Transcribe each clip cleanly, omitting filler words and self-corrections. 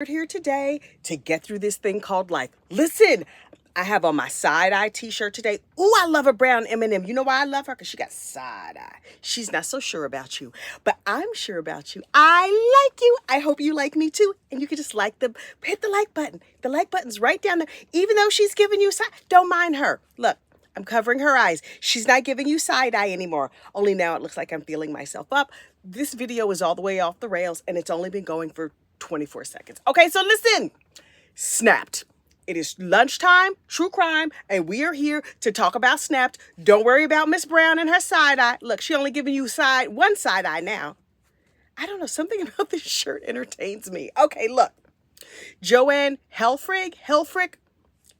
Here today to get through this thing called life. Listen, I have on my side-eye t-shirt today. Ooh, I love a brown M&M. You know why I love her? Because she got side-eye. She's not so sure about you, but I'm sure about you. I like you. I hope you like me too. And you can just hit the like button. The like button's right down there. Even though she's giving you side, don't mind her. Look, I'm covering her eyes. She's not giving you side-eye anymore. Only now it looks like I'm feeling myself up. This video is all the way off the rails, and it's only been going for 24 seconds. Okay, so listen. Snapped. It is lunchtime, true crime, and we are here to talk about Snapped. Don't worry about Miss Brown and her side eye. Look, she only giving you one side eye now. I don't know, something about this shirt entertains me. Okay, look. JoAnn Helfich.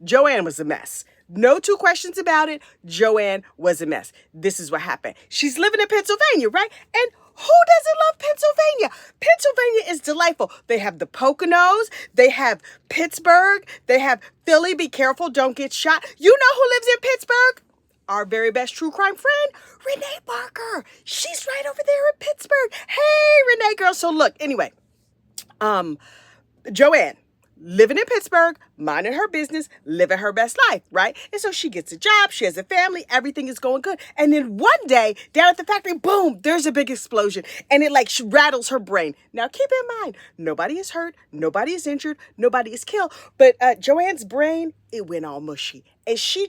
JoAnn was a mess. No two questions about it. JoAnn was a mess. This is what happened. She's living in Pennsylvania, right? And who doesn't love Pennsylvania? Pennsylvania is delightful. They have the Poconos. They have Pittsburgh. They have Philly. Be careful. Don't get shot. You know who lives in Pittsburgh? Our very best true crime friend, Renee Barker. She's right over there in Pittsburgh. Hey, Renee girl. So look, anyway, JoAnn, living in Pittsburgh, minding her business, living her best life, right? And so she gets a job, she has a family, everything is going good. And then one day, down at the factory, boom, there's a big explosion. And it rattles her brain. Now, keep in mind, nobody is hurt, nobody is injured, nobody is killed. But JoAnn's brain, it went all mushy. And she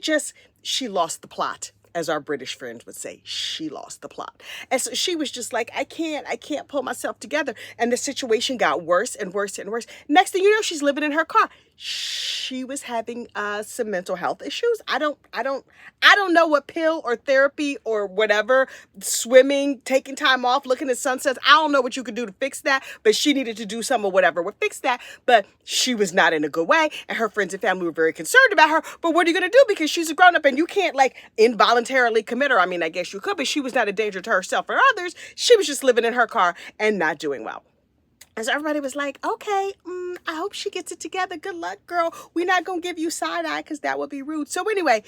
lost the plot. As our British friends would say, she lost the plot. And so she was just like, I can't pull myself together. And the situation got worse and worse and worse. Next thing you know, she's living in her car. She was having some mental health issues. I don't know what pill or therapy or whatever, swimming, taking time off, looking at sunsets. I don't know what you could do to fix that, but she needed to do some or whatever would fix that. But she was not in a good way. And her friends and family were very concerned about her. But what are you going to do? Because she's a grown up and you can't involuntarily commit her. I mean, I guess you could, but she was not a danger to herself or others. She was just living in her car and not doing well. And so everybody was like, okay, I hope she gets it together. Good luck, girl. We're not going to give you side eye because that would be rude. So anyway,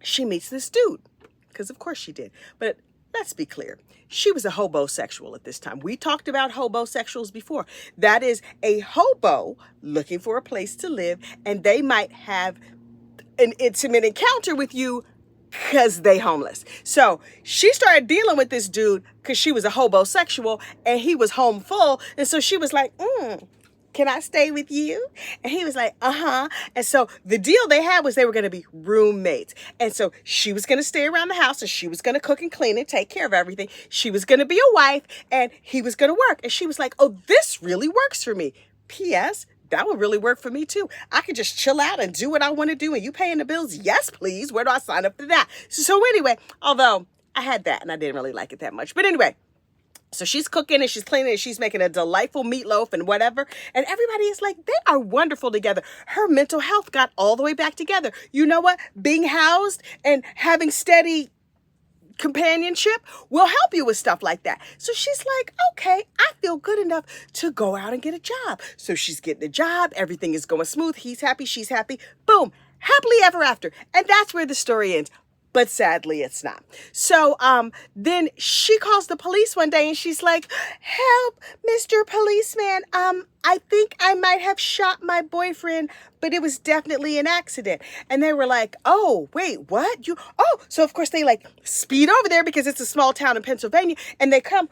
she meets this dude because of course she did. But let's be clear. She was a hobosexual at this time. We talked about hobosexuals before. That is a hobo looking for a place to live, and they might have an intimate encounter with you because they homeless. So she started dealing with this dude because she was a hobosexual and he was home full. And so she was like, can I stay with you? And he was like, uh-huh. And so the deal they had was they were going to be roommates. And so she was going to stay around the house and she was going to cook and clean and take care of everything. She was going to be a wife and he was going to work. And she was like, oh, this really works for me. P.S. That would really work for me too. I could just chill out and do what I want to do. And you paying the bills? Yes, please. Where do I sign up for that? So anyway, although I had that and I didn't really like it that much. But anyway, so she's cooking and she's cleaning and she's making a delightful meatloaf and whatever. And everybody is like, they are wonderful together. Her mental health got all the way back together. You know what? Being housed and having steady companionship will help you with stuff like that. So she's like, okay, I feel good enough to go out and get a job. So she's getting a job. Everything is going smooth. He's happy. She's happy. Boom. Happily ever after. And that's where the story ends. But sadly, it's not. So then she calls the police one day and she's like, help, Mr. Policeman. I think I might have shot my boyfriend, but it was definitely an accident. And they were like, oh, wait, what? So of course they speed over there because it's a small town in Pennsylvania. And they come,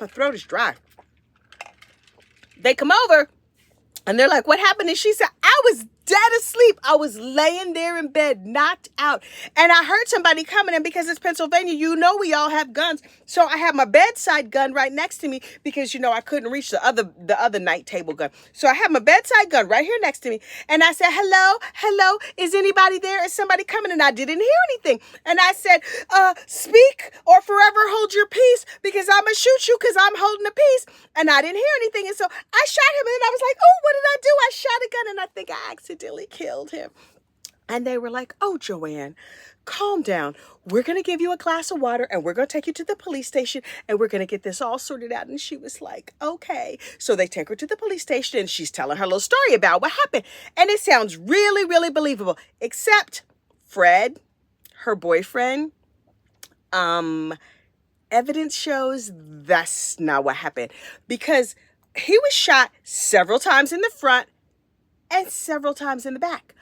my throat is dry. They come over and they're like, what happened? And she said, I was dead asleep. I was laying there in bed, knocked out. And I heard somebody coming in because it's Pennsylvania. You know, we all have guns. So I had my bedside gun right next to me because, I couldn't reach the other night table gun. So I had my bedside gun right here next to me. And I said, hello, is anybody there? Is somebody coming? And I didn't hear anything. And I said, speak or forever hold your peace because I'm going to shoot you because I'm holding the peace. And I didn't hear anything. And so I shot him and I was like, oh, what did I do? I shot a gun and I think I accidentally killed him. And they were like, oh, JoAnn, calm down. We're going to give you a glass of water and we're going to take you to the police station and we're going to get this all sorted out. And she was like, okay. So they take her to the police station and she's telling her little story about what happened. And it sounds really, really believable, except Fred, her boyfriend, evidence shows that's not what happened because he was shot several times in the front and several times in the back.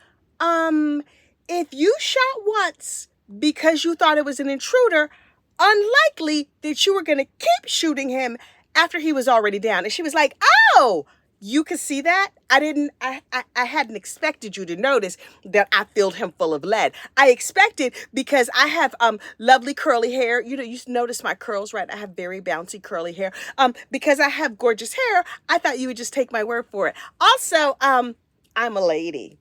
If you shot once because you thought it was an intruder, unlikely that you were going to keep shooting him after he was already down. And she was like, oh, you could see that? I hadn't expected you to notice that I filled him full of lead. I expected, because I have lovely curly hair. You notice my curls, right? I have very bouncy curly hair. Because I have gorgeous hair, I thought you would just take my word for it. Also, I'm a lady.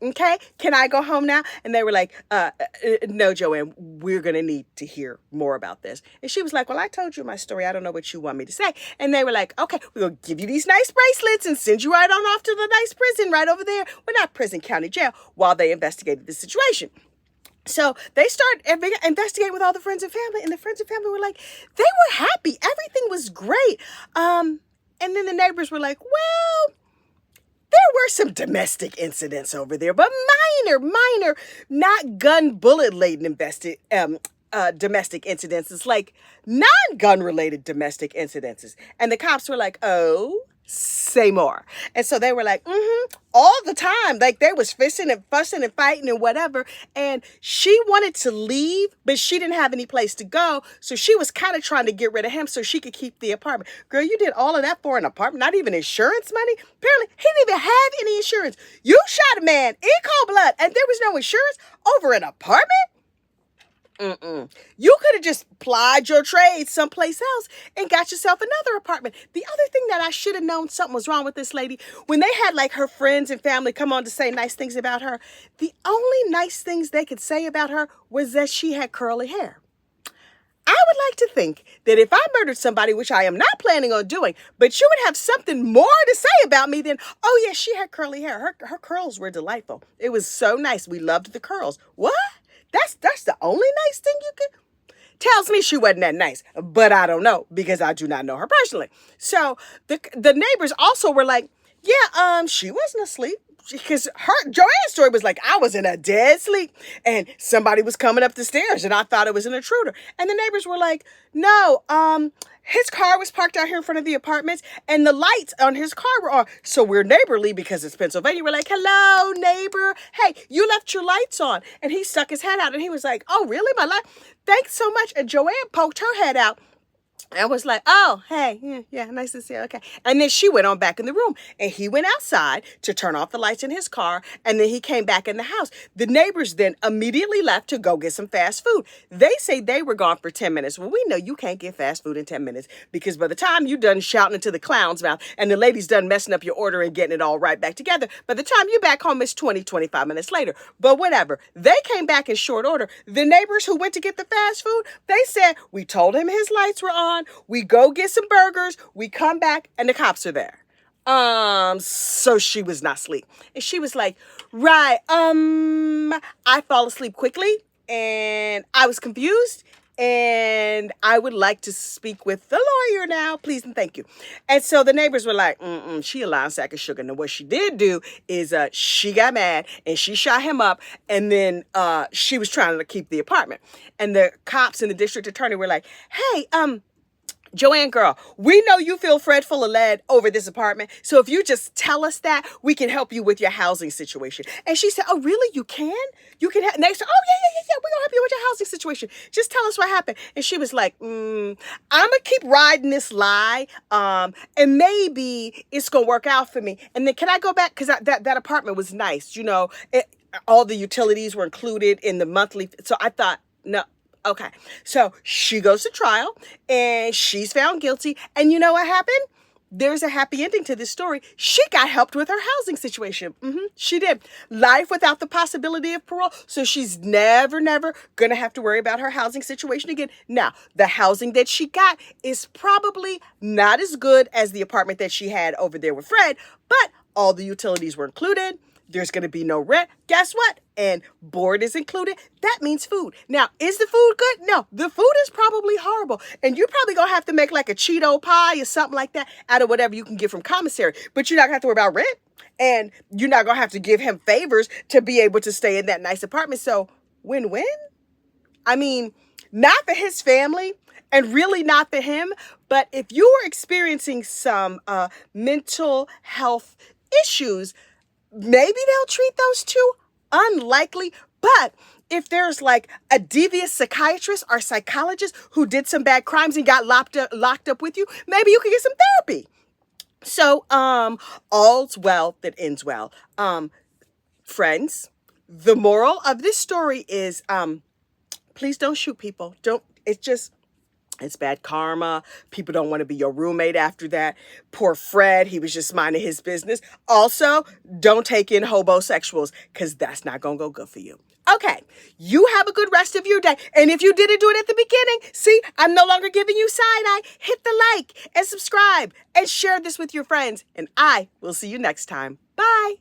Okay, can I go home now? And they were like, no, JoAnn, we're going to need to hear more about this. And she was like, well, I told you my story. I don't know what you want me to say. And they were like, okay, we'll give you these nice bracelets and send you right on off to the nice prison right over there. Well, not prison, county jail, while they investigated the situation. So they started investigating with all the friends and family, and the friends and family were like, they were happy. Everything was great. And then the neighbors were like, well, there were some domestic incidents over there, but minor, not gun bullet laden domestic incidents. It's like non-gun related domestic incidences. And the cops were like, oh, say more. And so they were like, all the time. Like, they was fussing and fighting and whatever. And she wanted to leave, but she didn't have any place to go. So she was kind of trying to get rid of him so she could keep the apartment. Girl, you did all of that for an apartment, not even insurance money. Apparently, he didn't even have any insurance. You shot a man in cold blood and there was no insurance over an apartment? You could have just plied your trade someplace else and got yourself another apartment. The other thing that I should have known something was wrong with this lady, when they had like her friends and family come on to say nice things about her, the only nice things they could say about her was that she had curly hair. I would like to think that if I murdered somebody, which I am not planning on doing, but you would have something more to say about me than, oh yeah, she had curly hair. Her curls were delightful. It was so nice. We loved the curls. What? That's the only nice thing you could? Tells me she wasn't that nice, but I don't know because I do not know her personally. So the neighbors also were like, yeah, she wasn't asleep. Because JoAnn's story was like, I was in a dead sleep and somebody was coming up the stairs and I thought it was an intruder. And the neighbors were like, no, his car was parked out here in front of the apartments and the lights on his car were on. So we're neighborly because it's Pennsylvania. We're like, hello, neighbor. Hey, you left your lights on. And he stuck his head out and he was like, oh, really? My light? Thanks so much. And JoAnn poked her head out. I was like, oh, hey, yeah, nice to see you. Okay. And then she went on back in the room and he went outside to turn off the lights in his car. And then he came back in the house. The neighbors then immediately left to go get some fast food. They say they were gone for 10 minutes. Well, we know you can't get fast food in 10 minutes because by the time you done shouting into the clown's mouth and the lady's done messing up your order and getting it all right back together, by the time you're back home, it's 25 minutes later. But whatever. They came back in short order. The neighbors who went to get the fast food, they said, we told him his lights were on. We go get some burgers. We come back and the cops are there. So she was not asleep. And she was like, right, I fall asleep quickly and I was confused and I would like to speak with the lawyer now, please and thank you. And so the neighbors were like, she a lying sack of sugar. And what she did do is she got mad and she shot him up and then she was trying to keep the apartment. And the cops and the district attorney were like, hey, JoAnn, girl, we know you feel fretful of lead over this apartment. So if you just tell us that, we can help you with your housing situation. And she said, oh, really? You can? You can? And they said, oh, yeah. We're going to help you with your housing situation. Just tell us what happened. And she was like, I'm going to keep riding this lie. And maybe it's going to work out for me. And then can I go back? Because that apartment was nice. You know, all the utilities were included in the monthly. So I thought, no. Okay, so she goes to trial and she's found guilty. And you know what happened? There's a happy ending to this story. She got helped with her housing situation. She did. Life without the possibility of parole. So she's never going to have to worry about her housing situation again. Now, the housing that she got is probably not as good as the apartment that she had over there with Fred, but all the utilities were included. There's going to be no rent. Guess what? And board is included. That means food. Now, is the food good? No, the food is probably horrible. And you're probably going to have to make like a Cheeto pie or something like that out of whatever you can get from commissary. But you're not going to have to worry about rent. And you're not going to have to give him favors to be able to stay in that nice apartment. So win-win? I mean, not for his family and really not for him, But if you are experiencing some mental health issues, maybe they'll treat those too. Unlikely. But if there's like a devious psychiatrist or psychologist who did some bad crimes and got locked up with you, maybe you can get some therapy. So, all's well that ends well. Friends, the moral of this story is, please don't shoot people. It's bad karma. People don't want to be your roommate after that. Poor Fred, he was just minding his business. Also, don't take in hobosexuals because that's not going to go good for you. Okay, you have a good rest of your day. And if you didn't do it at the beginning, see, I'm no longer giving you side eye. Hit the like and subscribe and share this with your friends. And I will see you next time. Bye.